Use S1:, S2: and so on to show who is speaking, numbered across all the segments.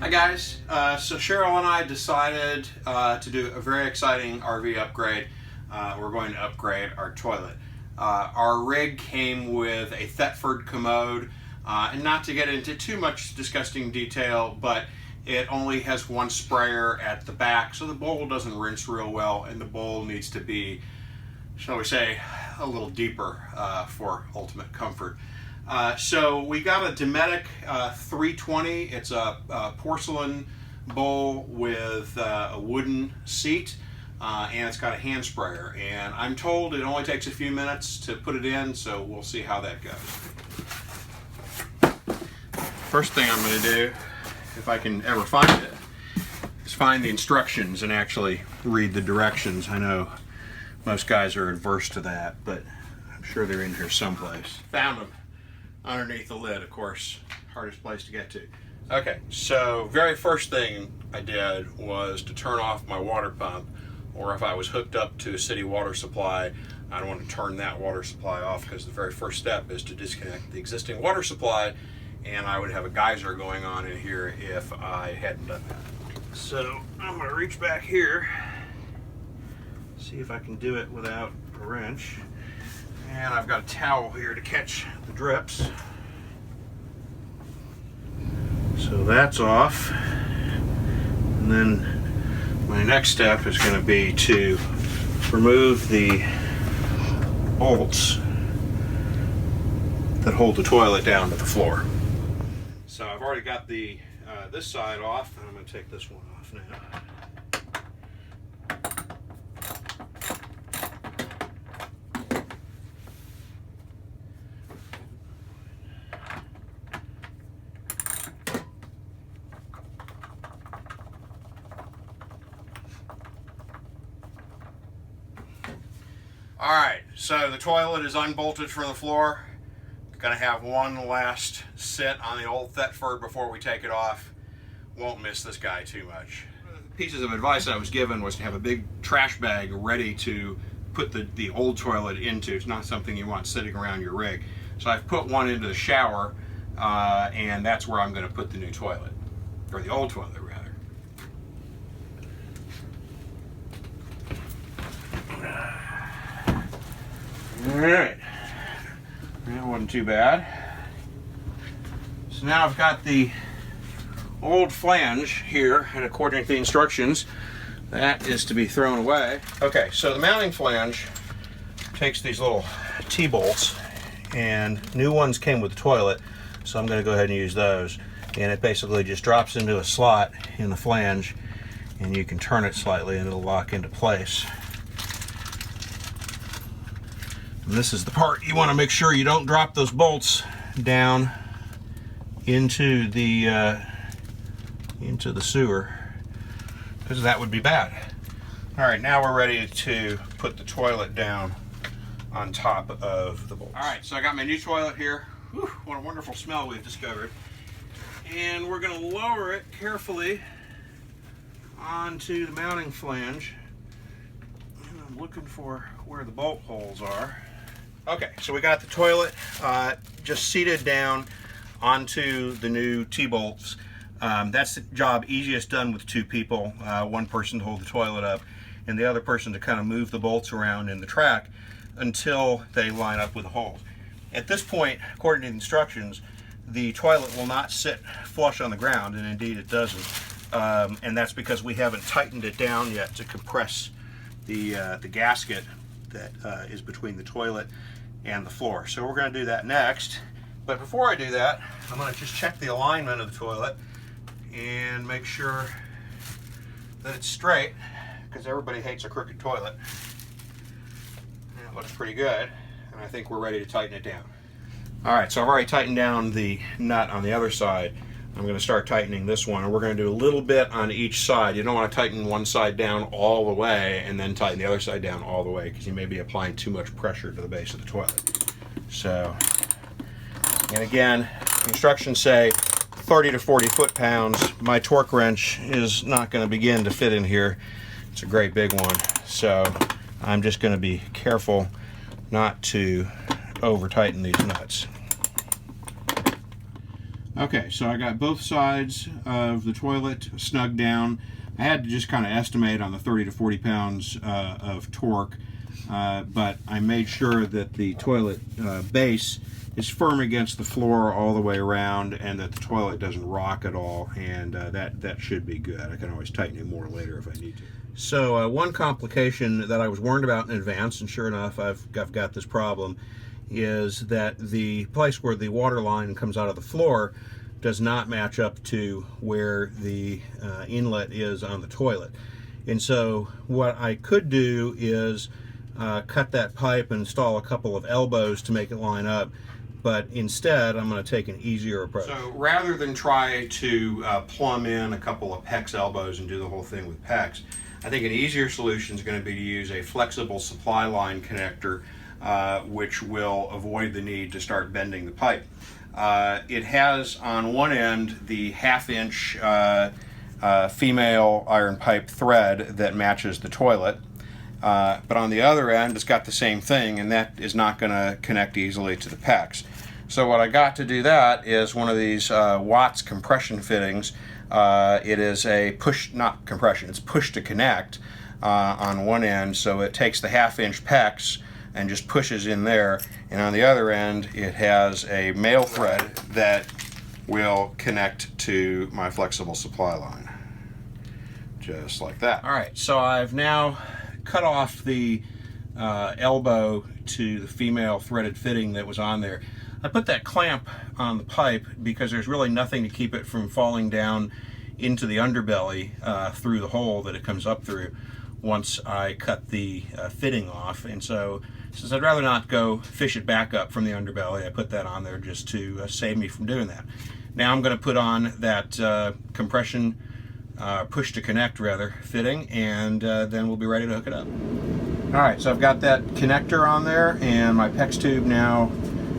S1: Hi guys, so Cheryl and I decided to do a very exciting RV upgrade. We're going to upgrade our toilet. Our rig came with a Thetford commode, and not to get into too much disgusting detail, but it only has one sprayer at the back, so the bowl doesn't rinse real well, and the bowl needs to be, shall we say, a little deeper for ultimate comfort. So we got a Dometic 320. It's a porcelain bowl with a wooden seat, and it's got a hand sprayer. And I'm told it only takes a few minutes to put it in, so we'll see how that goes. First thing I'm going to do, if I can ever find it, is find the instructions and actually read the directions. I know most guys are adverse to that, but I'm sure they're in here someplace. Found them. Underneath the lid, of course, hardest place to get to. Okay, so very first thing I did was to turn off my water pump, or if I was hooked up to a city water supply, I don't want to turn that water supply off because the very first step is to disconnect the existing water supply, and I would have a geyser going on in here if I hadn't done that. So I'm going to reach back here, see if I can do it without a wrench. And I've got a towel here to catch the drips. So that's off. And then my next step is going to be to remove the bolts that hold the toilet down to the floor. So I've already got the this side off, and I'm going to take this one off now. Alright, so the toilet is unbolted from the floor. Gonna have one last sit on the old Thetford before we take it off. Won't miss this guy too much. Pieces of advice I was given was to have a big trash bag ready to put the old toilet into. It's not something you want sitting around your rig. So I've put one into the shower, and that's where I'm gonna put the new toilet, or the old toilet rather. Alright, that wasn't too bad. So now I've got the old flange here, and according to the instructions, that is to be thrown away. Okay, so the mounting flange takes these little T-bolts, and new ones came with the toilet, so I'm going to go ahead and use those. And it basically just drops into a slot in the flange, and you can turn it slightly and it'll lock into place. And this is the part you want to make sure you don't drop those bolts down into the sewer, because that would be bad. All right, now we're ready to put the toilet down on top of the bolts. All right, so I got my new toilet here. Whew, what a wonderful smell we've discovered. And we're going to lower it carefully onto the mounting flange. And I'm looking for where the bolt holes are. Okay, so we got the toilet just seated down onto the new T-bolts. That's the job easiest done with two people, one person to hold the toilet up and the other person to kind of move the bolts around in the track until they line up with the holes. At this point, according to the instructions, the toilet will not sit flush on the ground, and indeed it doesn't. And that's because we haven't tightened it down yet to compress the gasket that is between the toilet and the floor. So we're going to do that next. But before I do that, I'm going to just check the alignment of the toilet and make sure that it's straight, because everybody hates a crooked toilet. And it looks pretty good, and I think we're ready to tighten it down. Alright, so I've already tightened down the nut on the other side. I'm going to start tightening this one, and we're going to do a little bit on each side. You don't want to tighten one side down all the way and then tighten the other side down all the way, because you may be applying too much pressure to the base of the toilet. So, and again, instructions say 30 to 40 foot-pounds. My torque wrench is not going to begin to fit in here. It's a great big one. So I'm just going to be careful not to over tighten these nuts. Okay, so I got both sides of the toilet snugged down. I had to just kind of estimate on the 30 to 40 pounds of torque, but I made sure that the toilet base is firm against the floor all the way around and that the toilet doesn't rock at all, and that should be good. I can always tighten it more later if I need to. So one complication that I was warned about in advance, and sure enough I've got this problem, is that the place where the water line comes out of the floor does not match up to where the inlet is on the toilet. And so what I could do is cut that pipe and install a couple of elbows to make it line up, but instead I'm going to take an easier approach. So rather than try to plumb in a couple of PEX elbows and do the whole thing with PEX, I think an easier solution is going to be to use a flexible supply line connector, which will avoid the need to start bending the pipe. It has on one end the 1/2-inch female iron pipe thread that matches the toilet, but on the other end it's got the same thing, and that is not going to connect easily to the PEX. So what I got to do that is one of these Watts compression fittings. It is a push, not compression, it's push to connect on one end, so it takes the 1/2-inch PEX and just pushes in there, and on the other end it has a male thread that will connect to my flexible supply line, just like that. Alright, so I've now cut off the elbow to the female threaded fitting that was on there. I put that clamp on the pipe because there's really nothing to keep it from falling down into the underbelly through the hole that it comes up through once I cut the fitting off. And so since I'd rather not go fish it back up from the underbelly, I put that on there just to save me from doing that. Now I'm going to put on that compression push to connect rather fitting, and then we'll be ready to hook it up. Alright, so I've got that connector on there, and my PEX tube now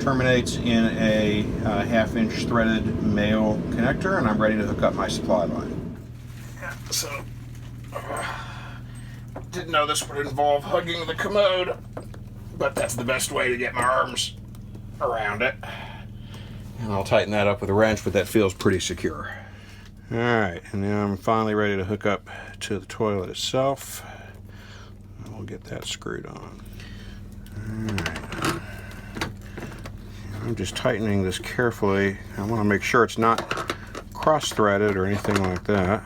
S1: terminates in a 1/2-inch threaded male connector, and I'm ready to hook up my supply line. Yeah, so didn't know this would involve hugging the commode, but that's the best way to get my arms around it. And I'll tighten that up with a wrench, but that feels pretty secure. Alright, and now I'm finally ready to hook up to the toilet itself. We'll get that screwed on. Alright. I'm just tightening this carefully. I want to make sure it's not cross-threaded or anything like that.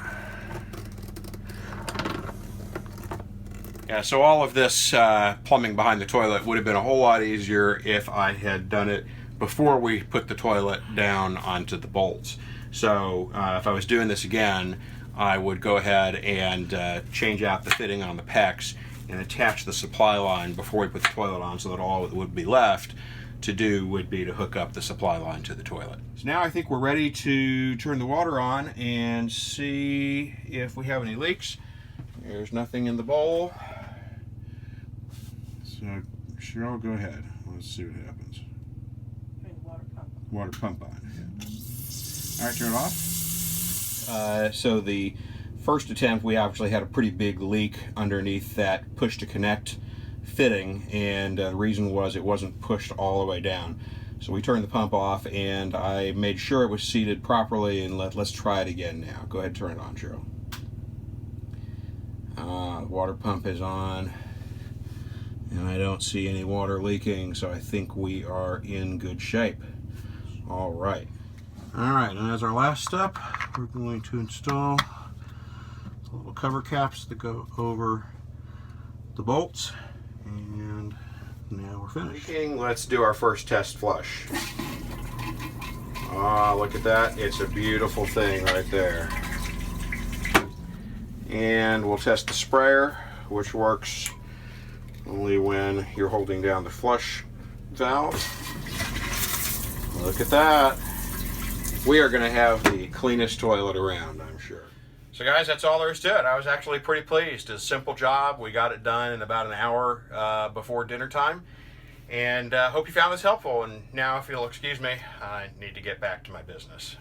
S1: Yeah, so all of this plumbing behind the toilet would have been a whole lot easier if I had done it before we put the toilet down onto the bolts. So if I was doing this again, I would go ahead and change out the fitting on the PEX and attach the supply line before we put the toilet on, so that all that would be left to do would be to hook up the supply line to the toilet. So now I think we're ready to turn the water on and see if we have any leaks. There's nothing in the bowl. So Cheryl, go ahead. Let's see what happens.
S2: Turn the water pump on.
S1: Water pump on. Yeah. All right, turn it off. So the first attempt, we actually had a pretty big leak underneath that push to connect fitting, and the reason was it wasn't pushed all the way down. So we turned the pump off, and I made sure it was seated properly, and let's try it again now. Go ahead and turn it on, Cheryl. The water pump is on, and I don't see any water leaking, so I think we are in good shape. All right, and as our last step, we're going to install the little cover caps that go over the bolts, and now we're finished. Let's do our first test flush. Ah, look at that. It's a beautiful thing right there. And we'll test the sprayer, which works only when you're holding down the flush valve. Look at that. We are going to have the cleanest toilet around, I'm sure. So guys, that's all there is to it. I was actually pretty pleased. It's a simple job. We got it done in about an hour before dinner time. And hope you found this helpful. And now, if you'll excuse me, I need to get back to my business.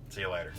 S1: See you later.